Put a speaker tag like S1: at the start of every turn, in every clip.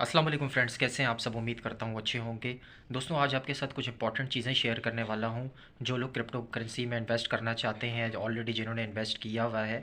S1: अस्सलाम वालेकुम फ्रेंड्स, कैसे हैं आप सब। उम्मीद करता हूँ अच्छे होंगे। दोस्तों, आज आपके साथ कुछ इंपॉर्टेंट चीज़ें शेयर करने वाला हूँ। जो लोग क्रिप्टो करेंसी में इन्वेस्ट करना चाहते हैं, ऑलरेडी जिन्होंने इन्वेस्ट किया हुआ है,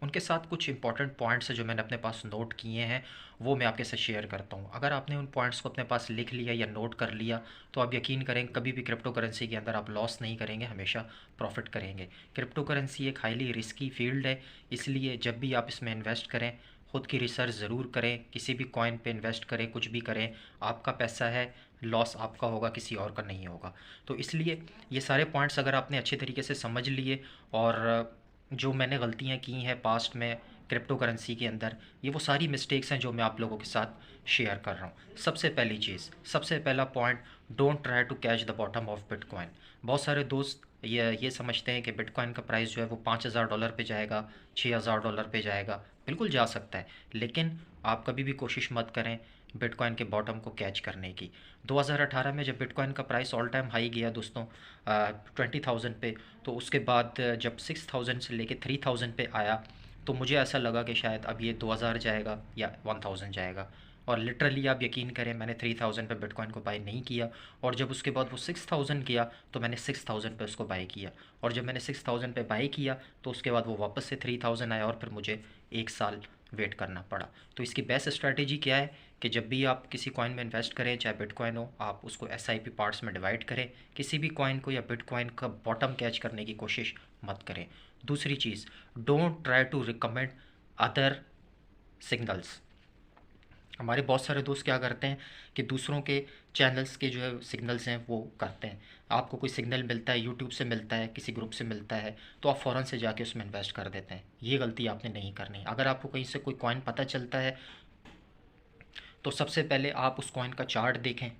S1: उनके साथ कुछ इंपॉर्टेंट पॉइंट्स हैं जो मैंने अपने पास नोट किए हैं, वो मैं आपके साथ शेयर करता हूँ। अगर आपने उन पॉइंट्स को अपने पास लिख लिया या नोट कर लिया, तो आप यकीन करें कभी भी क्रिप्टो करेंसी के अंदर आप लॉस नहीं करेंगे, हमेशा प्रॉफिट करेंगे। क्रिप्टो करेंसी एक हाईली रिस्की फील्ड है, इसलिए जब भी आप इसमें इन्वेस्ट करें, खुद की रिसर्च ज़रूर करें। किसी भी कॉइन पे इन्वेस्ट करें, कुछ भी करें, आपका पैसा है, लॉस आपका होगा, किसी और का नहीं होगा। तो इसलिए ये सारे पॉइंट्स अगर आपने अच्छे तरीके से समझ लिए, और जो मैंने गलतियाँ की हैं पास्ट में क्रिप्टो करेंसी के अंदर, ये वो सारी मिस्टेक्स हैं जो मैं आप लोगों के साथ शेयर कर रहा हूँ। सबसे पहली चीज़, सबसे पहला point, don't try to catch the bottom of bitcoin. बहुत सारे दोस्त ये समझते हैं कि बिटकॉइन का प्राइस जो है वो $5,000 पे जाएगा, $6,000 पे जाएगा। बिल्कुल जा सकता है, लेकिन आप कभी भी कोशिश मत करें बिटकॉइन के बॉटम को कैच करने की। 2018 में जब बिटकॉइन का प्राइस ऑल टाइम हाई गया दोस्तों, 20,000 पे, तो उसके बाद जब 6,000 से लेके 3,000 पे आया, तो मुझे ऐसा लगा कि शायद अब ये 2,000 जाएगा या 1,000 जाएगा। और लिटरली आप यकीन करें, मैंने 3,000 पे बिटकॉइन को बाय नहीं किया, और जब उसके बाद वो 6,000 किया तो मैंने 6,000 पे उसको बाय किया। और जब मैंने 6,000 पे बाय किया तो उसके बाद वो वापस से 3,000 आया, और फिर मुझे 1 साल वेट करना पड़ा। तो इसकी बेस्ट स्ट्रैटेजी क्या है कि जब भी आप किसी कॉइन में इन्वेस्ट करें, चाहे बिटकॉइन हो, आप उसको एसआईपी पार्ट्स में डिवाइड करें। किसी भी कॉइन को या बिटकॉइन का बॉटम कैच करने की कोशिश मत करें। दूसरी चीज़, don't try to recommend other signals. हमारे बहुत सारे दोस्त क्या करते हैं कि दूसरों के चैनल्स के जो है सिग्नल्स हैं वो करते हैं। आपको कोई सिग्नल मिलता है, यूट्यूब से मिलता है, किसी ग्रुप से मिलता है, तो आप फ़ौरन से जाके उसमें इन्वेस्ट कर देते हैं। ये गलती आपने नहीं करनी। अगर आपको कहीं से कोई कॉइन पता चलता है, तो सबसे पहले आप उस कॉइन का चार्ट देखें।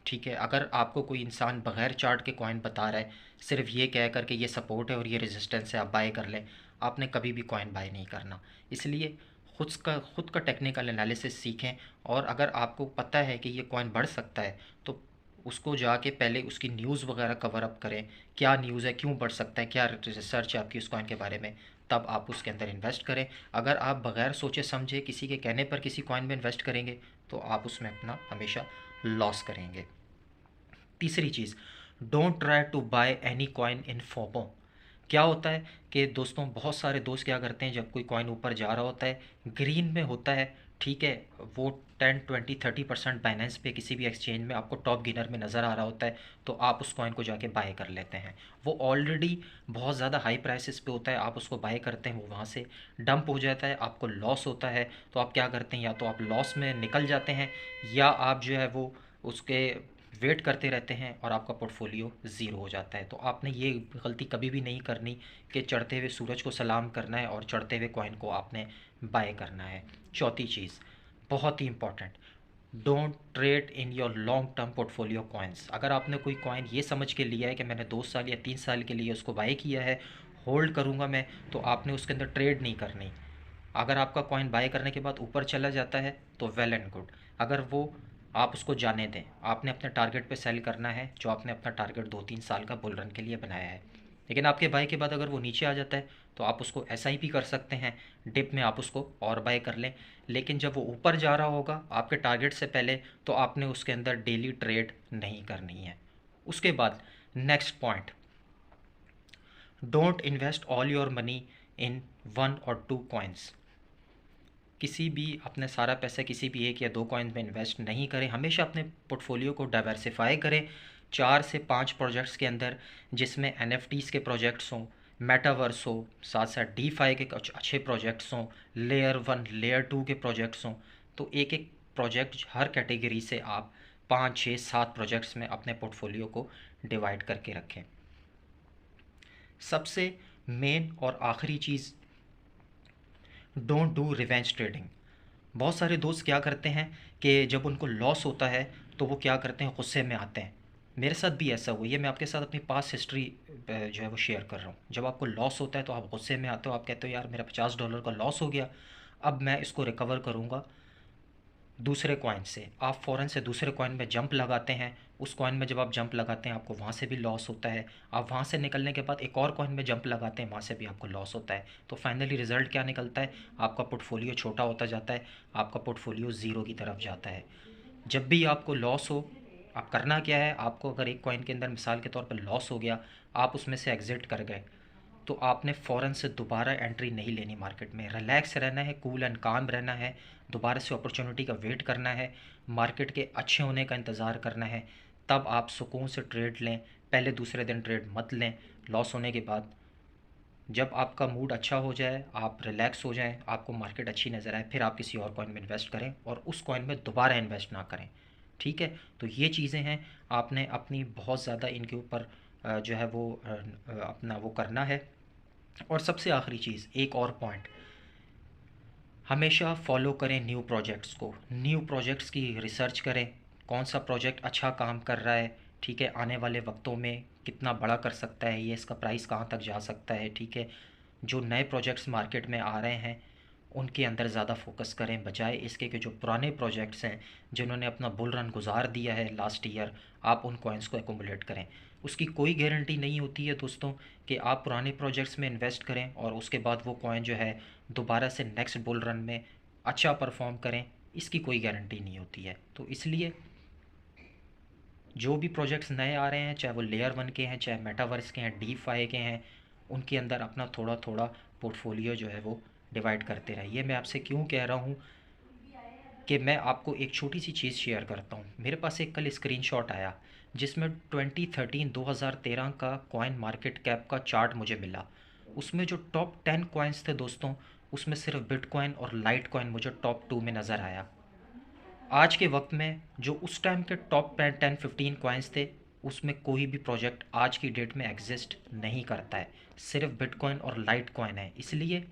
S1: ठीक है, अगर आपको कोई इंसान बगैर चार्ट के कॉइन बता रहा है, सिर्फ ये कह कर के ये सपोर्ट है और ये रेजिस्टेंस है, आप बाय कर लें, आपने कभी भी कॉइन बाय नहीं करना। इसलिए खुद का टेक्निकल एनालिसिस सीखें। और अगर आपको पता है कि ये कॉइन बढ़ सकता है, तो उसको जाके पहले उसकी न्यूज़ वगैरह कवर अप करें। क्या न्यूज़ है, क्यों बढ़ सकता है, क्या रिसर्च है आपकी उस कॉइन के बारे में, तब आप उसके अंदर इन्वेस्ट करें। अगर आप बगैर सोचे समझे किसी के कहने पर किसी कॉइन में इन्वेस्ट करेंगे, तो आप उसमें अपना हमेशा लॉस करेंगे। तीसरी चीज़, don't try to buy any coin in FOMO. क्या होता है कि दोस्तों, बहुत सारे दोस्त क्या करते हैं, जब कोई कॉइन ऊपर जा रहा होता है, ग्रीन में होता है, ठीक है, वो 10, 20, 30% बाइनेंस पे किसी भी एक्सचेंज में आपको टॉप गेनर में नज़र आ रहा होता है, तो आप उस कॉइन को जाके बाय कर लेते हैं। वो ऑलरेडी बहुत ज़्यादा हाई प्राइसेस पे होता है, आप उसको बाय करते हैं, वो वहाँ से डंप हो जाता है, आपको लॉस होता है। तो आप क्या करते हैं, या तो आप लॉस में निकल जाते हैं, या आप जो है वो उसके वेट करते रहते हैं और आपका पोर्टफोलियो ज़ीरो हो जाता है। तो आपने ये गलती कभी भी नहीं करनी कि चढ़ते हुए सूरज को सलाम करना है और चढ़ते हुए कॉइन को आपने बाय करना है। चौथी चीज़, बहुत ही important, don't trade in your long term portfolio coins. अगर आपने कोई कॉइन ये समझ के लिया है कि मैंने 2 साल या 3 साल के लिए उसको बाय किया है, होल्ड करूँगा मैं, तो आपने उसके अंदर ट्रेड नहीं करनी। अगर आपका कॉइन बाय करने के बाद ऊपर चला जाता है तो वेल एंड गुड। अगर वो, आप उसको जाने दें। आपने अपने टारगेट पे सेल करना है, जो आपने अपना टारगेट 2-3 साल का बुल रन के लिए बनाया है। लेकिन आपके बाय के बाद अगर वो नीचे आ जाता है, तो आप उसको एसआईपी कर सकते हैं, डिप में आप उसको और बाय कर लें। लेकिन जब वो ऊपर जा रहा होगा आपके टारगेट से पहले, तो आपने उसके अंदर डेली ट्रेड नहीं करनी है। उसके बाद next point, don't invest all your money in 1 और 2 कॉइन्स। किसी भी अपने सारा पैसा किसी भी 1 या 2 कॉइन में इन्वेस्ट नहीं करें। हमेशा अपने पोर्टफोलियो को डाइवर्सिफाई करें 4 से 5 प्रोजेक्ट्स के अंदर, जिसमें एनएफटीज़ के प्रोजेक्ट्स हों, मेटावर्स हो, साथ साथ डीफाई के कुछ अच्छे प्रोजेक्ट्स हों, लेयर 1 लेयर 2 के प्रोजेक्ट्स हों। तो एक एक प्रोजेक्ट हर कैटेगरी से आप 5, 6, 7 प्रोजेक्ट्स में अपने पोर्टफोलियो को डिवाइड करके रखें। सबसे मेन और आखिरी चीज़, डोंट डू रिवेंज ट्रेडिंग। बहुत सारे दोस्त क्या करते हैं कि जब उनको लॉस होता है, तो वो क्या करते हैं, गुस्से में आते हैं। मेरे साथ भी ऐसा हुआ, ये मैं आपके साथ अपनी पास्ट हिस्ट्री जो है वो शेयर कर रहा हूँ। जब आपको लॉस होता है तो आप गुस्से में आते हो, आप कहते हो यार मेरा $50 का लॉस हो गया, अब मैं इसको रिकवर करूँगा दूसरे कॉइन से। आप फ़ौरन से दूसरे कॉइन में जंप लगाते हैं। उस कॉइन में जब आप जंप लगाते हैं, आपको वहाँ से भी लॉस होता है। आप वहाँ से निकलने के बाद एक और कॉइन में जंप लगाते हैं, वहाँ से भी आपको लॉस होता है। तो फाइनली रिज़ल्ट क्या निकलता है, आपका पोर्टफोलियो छोटा होता जाता है, आपका पोर्टफोलियो ज़ीरो की तरफ जाता है। जब भी आपको लॉस हो, आप करना क्या है, आपको अगर एक कॉइन के अंदर मिसाल के तौर पर लॉस हो गया, आप उसमें से एग्ज़िट कर गए, तो आपने फ़ौरन से दोबारा एंट्री नहीं लेनी मार्केट में। रिलैक्स रहना है, कूल एंड काम रहना है, दोबारा से अपॉर्चुनिटी का वेट करना है, मार्केट के अच्छे होने का इंतज़ार करना है, तब आप सुकून से ट्रेड लें। पहले दूसरे दिन ट्रेड मत लें लॉस होने के बाद। जब आपका मूड अच्छा हो जाए, आप रिलैक्स हो जाएं, आपको मार्केट अच्छी नज़र आए, फिर आप किसी और कॉइन में इन्वेस्ट करें और उस कॉइन में दोबारा इन्वेस्ट ना करें। ठीक है, तो ये चीज़ें हैं, आपने अपनी बहुत ज़्यादा इनके ऊपर जो है वो अपना वो करना है। और सबसे आखिरी चीज़, एक और पॉइंट, हमेशा फॉलो करें न्यू प्रोजेक्ट्स को। न्यू प्रोजेक्ट्स की रिसर्च करें, कौन सा प्रोजेक्ट अच्छा काम कर रहा है, ठीक है, आने वाले वक्तों में कितना बड़ा कर सकता है ये, इसका प्राइस कहाँ तक जा सकता है, ठीक है। जो नए प्रोजेक्ट्स मार्केट में आ रहे हैं उनके अंदर ज़्यादा फोकस करें, बजाय इसके कि जो पुराने प्रोजेक्ट्स हैं जिन्होंने अपना बुल रन गुजार दिया है लास्ट ईयर, आप उन कॉइन्स को एकोमुलेट करें। उसकी कोई गारंटी नहीं होती है दोस्तों कि आप पुराने प्रोजेक्ट्स में इन्वेस्ट करें और उसके बाद वो कॉइन जो है दोबारा से नेक्स्ट बुल रन में अच्छा परफॉर्म करें, इसकी कोई गारंटी नहीं होती है। तो इसलिए जो भी प्रोजेक्ट्स नए आ रहे हैं, चाहे वो लेयर वन के हैं, चाहे मेटावर्स के हैं, डी फाई के हैं, उनके अंदर अपना थोड़ा थोड़ा पोर्टफोलियो जो है वो डिवाइड करते रहिए। मैं आपसे क्यों कह रहा हूँ कि मैं आपको एक छोटी सी चीज़ शेयर करता हूँ। मेरे पास एक कल स्क्रीनशॉट आया जिसमें 2013 का कॉइन मार्केट कैप का चार्ट मुझे मिला। उसमें जो टॉप 10 कॉइन्स थे दोस्तों, उसमें सिर्फ बिटकॉइन और लाइट कॉइन मुझे टॉप 2 में नज़र आया। आज के वक्त में जो उस टाइम के टॉप 10-15 कॉइन्स थे, उसमें कोई भी प्रोजेक्ट आज की डेट में एग्जिस्ट नहीं करता है, सिर्फ बिटकॉइन और लाइट कॉइन है। इसलिए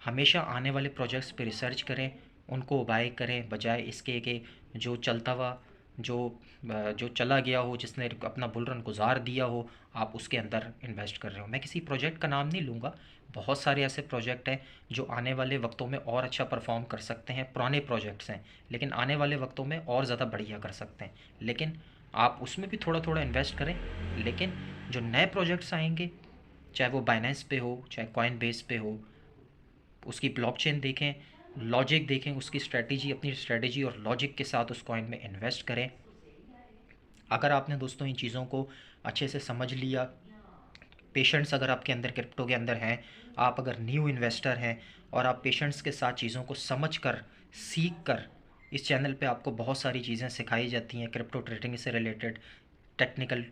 S1: हमेशा आने वाले प्रोजेक्ट्स पे रिसर्च करें, उनको बाय करें, बजाय इसके कि जो चलता हुआ जो जो चला गया हो, जिसने अपना बुल रन गुजार दिया हो, आप उसके अंदर इन्वेस्ट कर रहे हो। मैं किसी प्रोजेक्ट का नाम नहीं लूँगा, बहुत सारे ऐसे प्रोजेक्ट हैं जो आने वाले वक्तों में और अच्छा परफॉर्म कर सकते हैं, पुराने प्रोजेक्ट्स हैं लेकिन आने वाले वक्तों में और ज़्यादा बढ़िया कर सकते हैं। लेकिन आप उसमें भी थोड़ा थोड़ा इन्वेस्ट करें। लेकिन जो नए प्रोजेक्ट्स आएंगे, चाहे वो बाइनेंस पे हो, चाहे कॉइन बेस पे हो, उसकी ब्लॉकचेन देखें, लॉजिक देखें, उसकी स्ट्रेटजी, अपनी स्ट्रेटजी और लॉजिक के साथ उस कॉइन में इन्वेस्ट करें। अगर आपने दोस्तों इन चीज़ों को अच्छे से समझ लिया, पेशेंट्स अगर आपके अंदर क्रिप्टो के अंदर हैं, आप अगर न्यू इन्वेस्टर हैं और आप पेशेंट्स के साथ चीज़ों को समझ कर, सीख कर, इस चैनल पे आपको बहुत सारी चीज़ें सिखाई जाती हैं क्रिप्टो ट्रेडिंग से रिलेटेड, टेक्निकल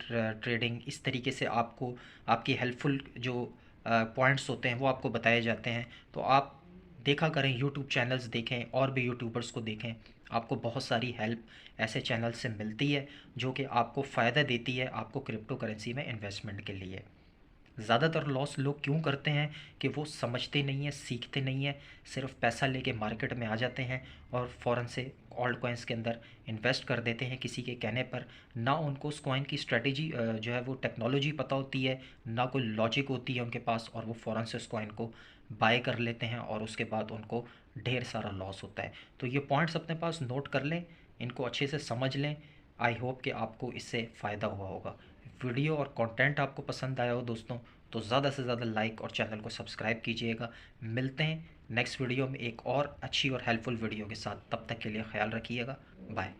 S1: ट्रेडिंग, इस तरीके से आपको आपकी हेल्पफुल जो पॉइंट्स होते हैं वो आपको बताए जाते हैं। तो आप देखा करें, यूट्यूब चैनल्स देखें और भी यूट्यूबर्स को देखें, आपको बहुत सारी हेल्प ऐसे चैनल से मिलती है जो कि आपको फ़ायदा देती है आपको क्रिप्टो करेंसी में इन्वेस्टमेंट के लिए। ज़्यादातर लॉस लोग क्यों करते हैं कि वो समझते नहीं हैं, सीखते नहीं हैं, सिर्फ पैसा लेके मार्केट में आ जाते हैं और फ़ौरन से ऑल्ट कॉइन्स के अंदर इन्वेस्ट कर देते हैं किसी के कहने पर। ना उनको उस कॉइन की स्ट्रेटजी जो है वो टेक्नोलॉजी पता होती है, ना कोई लॉजिक होती है उनके पास, और वो फ़ौरन से उस कॉइन को बाय कर लेते हैं और उसके बाद उनको ढेर सारा लॉस होता है। तो ये पॉइंट्स अपने पास नोट कर लें, इनको अच्छे से समझ लें। आई होप कि आपको इससे फ़ायदा हुआ होगा। वीडियो और कंटेंट आपको पसंद आया हो दोस्तों, तो ज़्यादा से ज़्यादा लाइक और चैनल को सब्सक्राइब कीजिएगा। मिलते हैं नेक्स्ट वीडियो में एक और अच्छी और हेल्पफुल वीडियो के साथ, तब तक के लिए ख्याल रखिएगा। बाय।